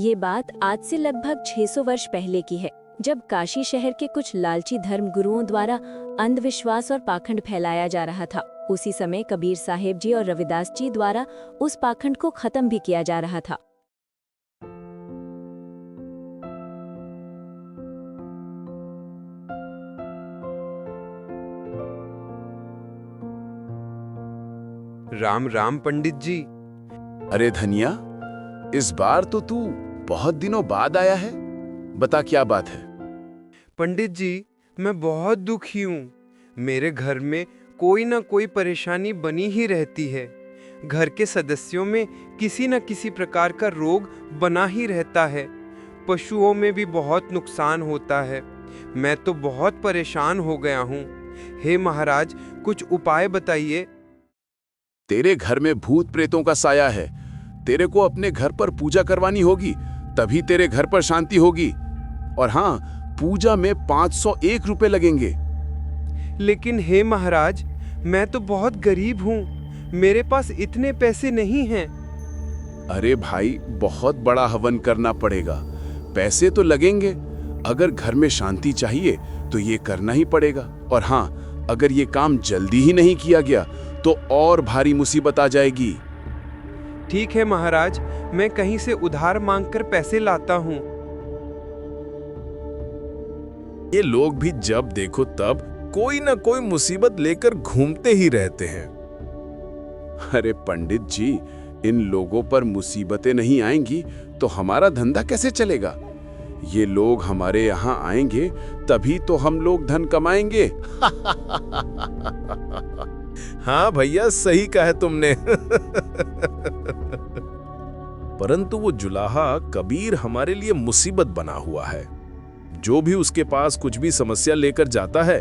ये बात आज से लगभग 600 वर्ष पहले की है, जब काशी शहर के कुछ लालची धर्मगुरुओं द्वारा अंधविश्वास और पाखंड फैलाया जा रहा था। उसी समय कबीर साहेब जी और रविदास जी द्वारा उस पाखंड को खत्म भी किया जा रहा था। राम राम पंडित जी। अरे धनिया, इस बार तो तू बहुत दिनों बाद आया है। बता क्या बात है? पंडित जी, मैं बहुत दुखी हूँ। मेरे घर में कोई ना कोई परेशानी बनी ही रहती है। घर के सदस्यों में किसी न किसी प्रकार का रोग बना ही रहता है। पशुओं में भी बहुत नुकसान होता है। मैं तो बहुत परेशान हो गया हूँ। हे महाराज, कुछ उपाय बताइए। तेरे घर में भूत प्रेतों का साया है। तेरे को अपने घर पर पूजा करवानी होगी, तभी तेरे घर पर शांति होगी। और हाँ, पूजा में 501 रुपए लगेंगे। लेकिन हे महाराज, मैं तो बहुत गरीब हूँ। मेरे पास इतने पैसे नहीं हैं। अरे भाई, बहुत बड़ा हवन करना पड़ेगा, पैसे तो लगेंगे। अगर घर में शांति चाहिए तो ये करना ही पड़ेगा। और हाँ, अगर ये काम जल्दी ही नहीं किया गया तो और भारी मुसीबत आ जाएगी। ठीक है महाराज, मैं कहीं से उधार मांगकर पैसे लाता हूँ। ये लोग भी जब देखो तब कोई ना कोई मुसीबत लेकर घूमते ही रहते हैं। अरे पंडित जी, इन लोगों पर मुसीबतें नहीं आएंगी तो हमारा धंधा कैसे चलेगा? ये लोग हमारे यहाँ आएंगे तभी तो हम लोग धन कमाएंगे। हाँ भैया, सही कहा तुमने। परंतु वो जुलाहा कबीर हमारे लिए मुसीबत बना हुआ है। जो भी उसके पास कुछ भी समस्या लेकर जाता है,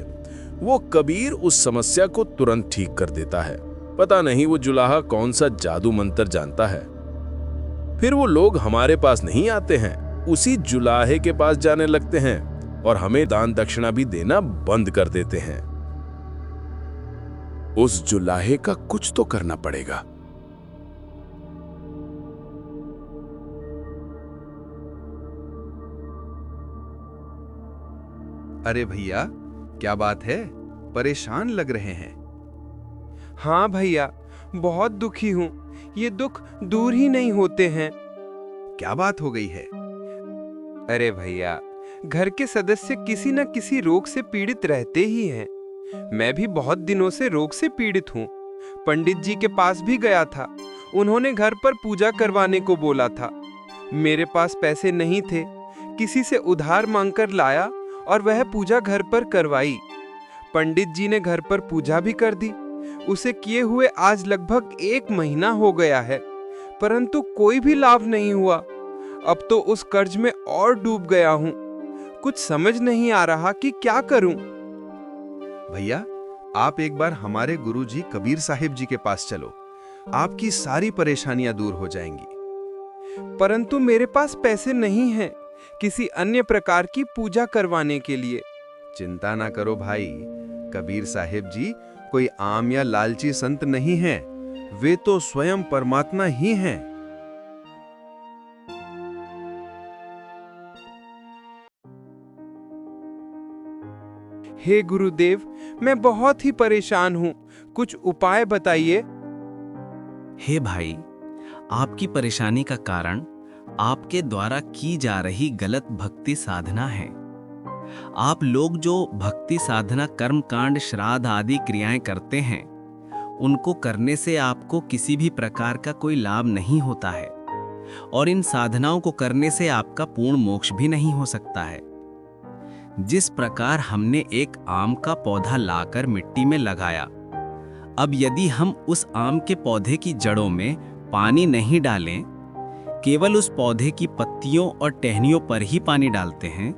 वो कबीर उस समस्या को तुरंत ठीक कर देता है। पता नहीं वो जुलाहा कौन सा जादू मंत्र जानता है। फिर वो लोग हमारे पास नहीं आते हैं, उसी जुलाहे के पास जाने लगते हैं और हमें दान दक्षिणा भी देना बंद कर देते हैं। उस जुलाहे का कुछ तो करना पड़ेगा। अरे भैया, क्या बात है? परेशान लग रहे हैं। हाँ भैया, बहुत दुखी हूँ। ये दुख दूर ही नहीं होते हैं। क्या बात हो गई है? अरे भैया, घर के सदस्य किसी न किसी रोग से पीड़ित रहते ही हैं। मैं भी बहुत दिनों से रोग से पीड़ित हूँ। पंडित जी के पास भी गया था। उन्होंने घर पर पूजा करवाने को बोला था। मेरे पास पैसे नहीं थे। किसी से उधार मांगकर लाया और वह पूजा घर पर करवाई। पंडित जी ने घर पर पूजा भी कर दी। उसे किए हुए आज लगभग 1 महीना हो गया है, परंतु कोई भी लाभ नहीं हुआ। अब तो उस कर्ज में और डूब गया हूँ। कुछ समझ नहीं आ रहा कि क्या करूं। भैया, आप एक बार हमारे गुरुजी कबीर साहिब जी के पास चलो। आपकी सारी परेशानियां दूर हो जाएंगी। परंतु मेरे पास पैसे नहीं हैं किसी अन्य प्रकार की पूजा करवाने के लिए। चिंता ना करो भाई, कबीर साहिब जी कोई आम या लालची संत नहीं हैं। वे तो स्वयं परमात्मा ही हैं। हे गुरुदेव, मैं बहुत ही परेशान हूँ। कुछ उपाय बताइए। हे भाई, आपकी परेशानी का कारण आपके द्वारा की जा रही गलत भक्ति साधना है। आप लोग जो भक्ति साधना कर्म कांड श्राद्ध आदि क्रियाएं करते हैं, उनको करने से आपको किसी भी प्रकार का कोई लाभ नहीं होता है और इन साधनाओं को करने से आपका पूर्ण मोक्ष भी नहीं हो सकता है। जिस प्रकार हमने एक आम का पौधा लाकर मिट्टी में लगाया, अब यदि हम उस आम के पौधे की जड़ों में पानी नहीं डालें, केवल उस पौधे की पत्तियों और टहनियों पर ही पानी डालते हैं,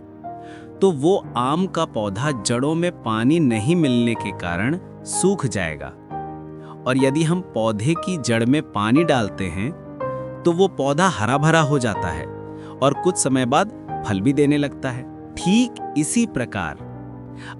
तो वो आम का पौधा जड़ों में पानी नहीं मिलने के कारण सूख जाएगा। और यदि हम पौधे की जड़ में पानी डालते हैं तो वो पौधा हरा भरा हो जाता है और कुछ समय बाद फल भी देने लगता है। ठीक इसी प्रकार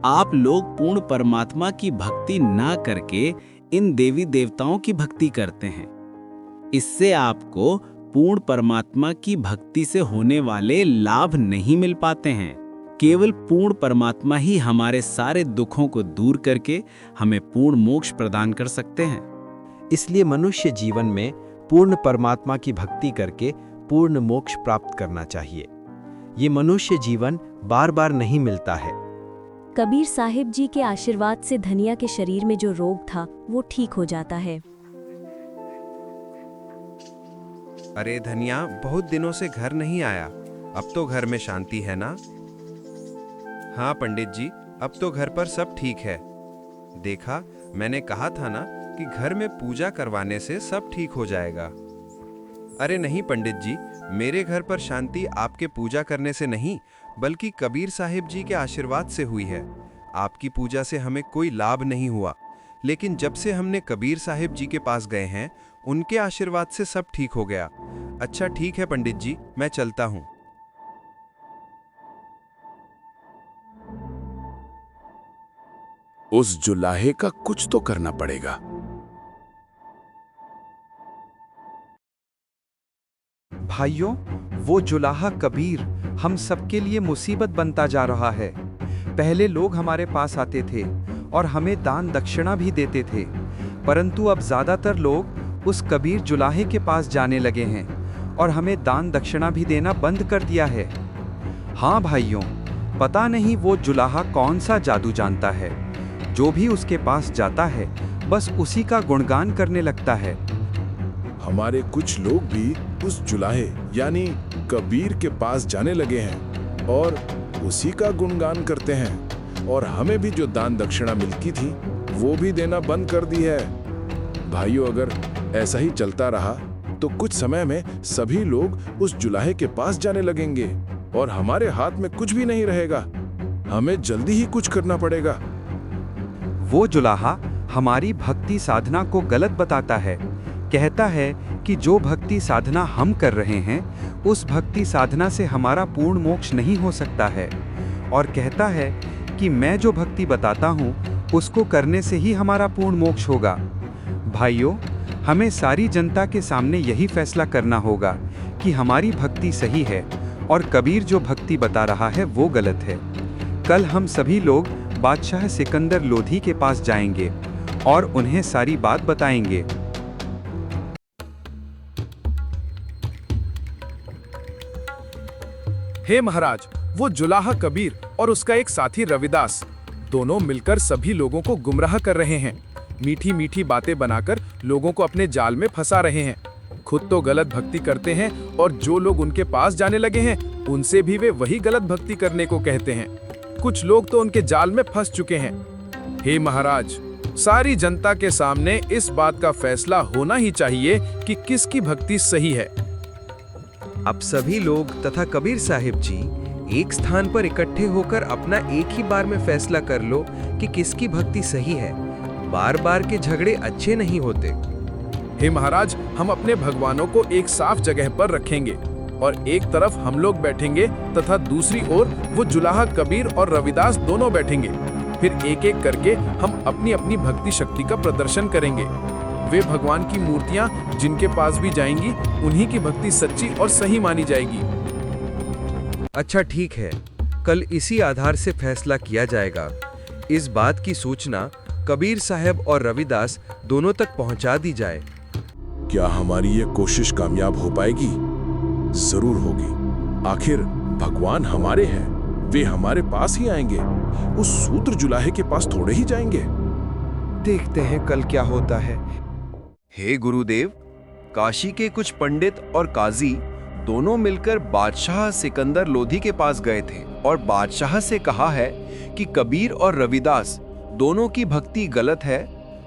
आप लोग पूर्ण परमात्मा की भक्ति ना करके इन देवी देवताओं की भक्ति करते हैं। इससे आपको पूर्ण परमात्मा की भक्ति से होने वाले लाभ नहीं मिल पाते हैं। केवल पूर्ण परमात्मा ही हमारे सारे दुखों को दूर करके हमें पूर्ण मोक्ष प्रदान कर सकते हैं। इसलिए मनुष्य जीवन में पूर्ण परमात्मा की भक्ति करके पूर्ण मोक्ष प्राप्त करना चाहिए। ये मनुष्य जीवन बार बार नहीं मिलता है। कबीर साहिब जी के आशीर्वाद से धनिया के शरीर में जो रोग था वो ठीक हो जाता है। अरे धनिया, बहुत दिनों से घर नहीं आया, अब तो घर में शांति है ना? हाँ पंडित जी, अब तो घर पर सब ठीक है। देखा, मैंने कहा था ना कि घर में पूजा करवाने से सब ठीक हो जाएगा। अरे नहीं पंडित जी, मेरे घर पर शांति आपके पूजा करने से नहीं, बल्कि कबीर साहिब जी के आशीर्वाद से हुई है। आपकी पूजा से हमें कोई लाभ नहीं हुआ, लेकिन जब से हमने कबीर साहिब जी के पास गए हैं, उनके आशीर्वाद से सब ठीक हो गया। अच्छा ठीक है पंडित जी, मैं चलता हूँ। उस जुलाहे का कुछ तो करना पड़ेगा। भाइयों, वो जुलाहा कबीर हम सबके लिए मुसीबत बनता जा रहा है। पहले लोग हमारे पास आते थे और हमें दान दक्षिणा भी देते थे, परंतु अब ज्यादातर लोग उस कबीर जुलाहे के पास जाने लगे हैं और हमें दान दक्षिणा भी देना बंद कर दिया है। हाँ भाइयों, पता नहीं वो जुलाहा कौन सा जादू जानता है, जो भी उसके पास जाता है बस उसी का गुणगान करने लगता है। हमारे कुछ लोग भी उस जुलाहे यानी कबीर के पास जाने लगे हैं और उसी का गुणगान करते हैं, और हमें भी जो दान दक्षिणा मिलती थी वो भी देना बंद कर दी है। भाइयों, अगर ऐसा ही चलता रहा तो कुछ समय में सभी लोग उस जुलाहे के पास जाने लगेंगे और हमारे हाथ में कुछ भी नहीं रहेगा। हमें जल्दी ही कुछ करना पड़ेगा। वो जुलाहा हमारी भक्ति साधना को गलत बताता है। कहता है कि जो भक्ति साधना हम कर रहे हैं उस भक्ति साधना से हमारा पूर्ण मोक्ष नहीं हो सकता है, और कहता है कि मैं जो भक्ति बताता हूँ उसको करने से ही हमारा पूर्ण मोक्ष होगा। भाइयों, हमें सारी जनता के सामने यही फैसला करना होगा कि हमारी भक्ति सही है और कबीर जो भक्ति बता रहा है वो गलत है। कल हम सभी लोग बादशाह सिकंदर लोधी के पास जाएंगे और उन्हें सारी बात बताएंगे। हे महाराज, वो जुलाहा कबीर और उसका एक साथी रविदास दोनों मिलकर सभी लोगों को गुमराह कर रहे हैं। मीठी मीठी बातें बनाकर लोगों को अपने जाल में फंसा रहे हैं। खुद तो गलत भक्ति करते हैं और जो लोग उनके पास जाने लगे हैं उनसे भी वे वही गलत भक्ति करने को कहते हैं। कुछ लोग तो उनके जाल में फंस चुके हैं। हे महाराज, सारी जनता के सामने इस बात का फैसला होना ही चाहिए कि किसकी भक्ति सही है। अब सभी लोग तथा कबीर साहिब जी एक स्थान पर इकट्ठे होकर अपना एक ही बार में फैसला कर लो कि किसकी भक्ति सही है। बार बार के झगड़े अच्छे नहीं होते। हे महाराज, हम अपने भगवानों को एक साफ जगह पर रखेंगे और एक तरफ हम लोग बैठेंगे तथा दूसरी ओर वो जुलाहा कबीर और रविदास दोनों बैठेंगे। फिर एक एक करके हम अपनी अपनी भक्ति शक्ति का प्रदर्शन करेंगे। वे भगवान की मूर्तियां जिनके पास भी जाएंगी उन्हीं की भक्ति सच्ची और सही मानी जाएगी। अच्छा ठीक है, कल इसी आधार से फैसला किया जाएगा। इस बात की सूचना कबीर साहब और रविदास दोनों तक पहुंचा दी जाए। क्या हमारी ये कोशिश कामयाब हो पाएगी? जरूर होगी। आखिर भगवान हमारे हैं, वे हमारे पास ही आएंगे। उस सूत्र जुलाहे के पास थोड़े ही जाएंगे। देखते हैं कल क्या होता है। हे गुरुदेव, काशी के कुछ पंडित और काजी दोनों मिलकर बादशाह सिकंदर लोधी के पास गए थे और बादशाह से कहा है कि कबीर और रविदास दोनों की भक्ति गलत है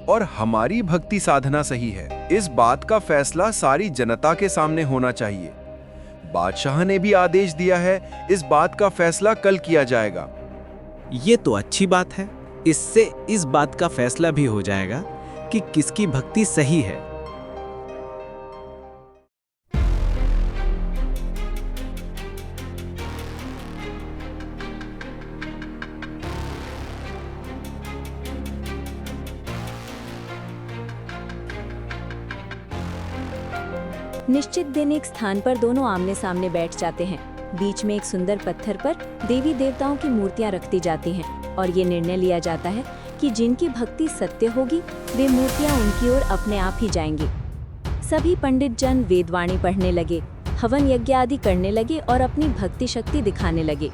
और हमारी भक्ति साधना सही है। इस बात का फैसला सारी जनता के सामने होना चाहिए। बादशाह ने भी आदेश दिया है, इस बात का फैसला कल किया जाएगा। ये तो अच्छी बात है। इससे इस बात का फैसला भी हो जाएगा कि किसकी भक्ति सही है। निश्चित दिन एक स्थान पर दोनों आमने सामने बैठ जाते हैं। बीच में एक सुंदर पत्थर पर देवी देवताओं की मूर्तियां रखती जाती हैं और ये निर्णय लिया जाता है कि जिनकी भक्ति सत्य होगी वे मूर्तियां उनकी ओर अपने आप ही जाएंगी। सभी पंडित जन वेदवाणी पढ़ने लगे, हवन यज्ञ आदि करने लगे और अपनी भक्ति शक्ति दिखाने लगे।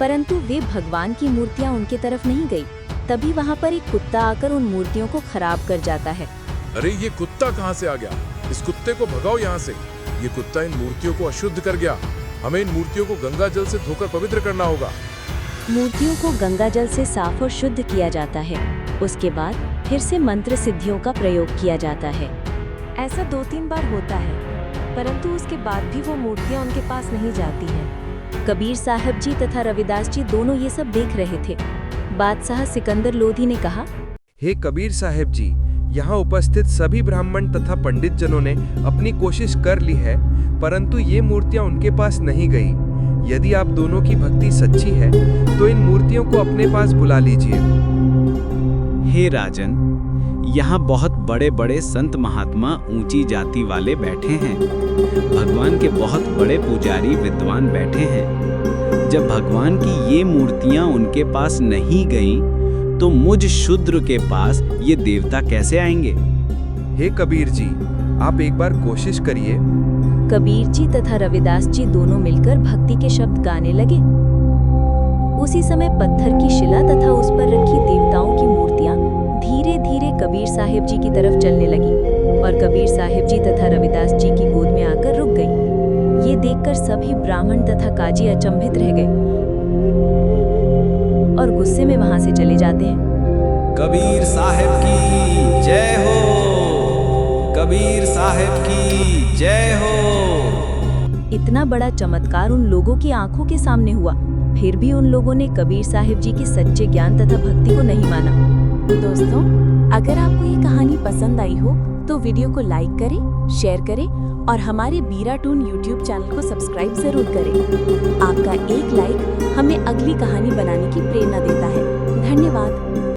परंतु वे भगवान की मूर्तियां उनके तरफ नहीं गई। तभी वहां पर एक कुत्ता आकर उन मूर्तियों को खराब कर जाता है। अरे ये कुत्ता कहाँ से आ गया? इस कुत्ते को भगाओ यहाँ से। ये कुत्ता इन मूर्तियों को अशुद्ध कर गया। हमें इन मूर्तियों को गंगा जल से धोकर पवित्र करना होगा। मूर्तियों को गंगा जल से साफ और शुद्ध किया जाता है। उसके बाद फिर से मंत्र सिद्धियों का प्रयोग किया जाता है। ऐसा 2-3 बार होता है, परंतु उसके बाद भी वो मूर्तियां उनके पास नहीं जाती हैं। कबीर साहब जी तथा रविदास जी दोनों ये सब देख रहे थे। बादशाह सिकंदर लोधी ने कहा, हे कबीर साहब जी, यहाँ उपस्थित सभी ब्राह्मण तथा पंडित जनों ने अपनी कोशिश कर ली है, परंतु ये मूर्तियां उनके पास नहीं गई। यदि आप दोनों की भक्ति सच्ची है तो इन मूर्तियों को अपने पास बुला लीजिए। हे राजन, यहाँ बहुत बड़े बड़े संत महात्मा ऊंची जाति वाले बैठे हैं। भगवान के बहुत बड़े पुजारी विद्वान बैठे हैं। जब भगवान की ये मूर्तियां उनके पास नहीं गईं, तो मुझ शूद्र के पास ये देवता कैसे आएंगे? हे कबीर जी, आप एक बार कोशिश करिए। कबीर जी तथा रविदास जी दोनों मिलकर भक्ति के शब्द गाने लगे। उसी समय पत्थर की शिला तथा उस पर रखी देवताओं की मूर्तियां धीरे धीरे कबीर साहिब जी की तरफ चलने लगी और कबीर साहिब जी तथा रविदास जी की गोद में आकर रुक गई। ये देखकर सभी ब्राह्मण तथा काजी अचंभित रह गए और गुस्से में वहां से चले जाते हैं। कबीर साहिब की जय हो, कबीर साहिब की जय हो। इतना बड़ा चमत्कार उन लोगों की आंखों के सामने हुआ, फिर भी उन लोगों ने कबीर साहिब जी के सच्चे ज्ञान तथा भक्ति को नहीं माना। दोस्तों, अगर आपको ये कहानी पसंद आई हो तो वीडियो को लाइक करें, शेयर करें और हमारे बीराटून YouTube चैनल को सब्सक्राइब जरूर करें। आपका एक लाइक हमें अगली कहानी बनाने की प्रेरणा देता है। धन्यवाद।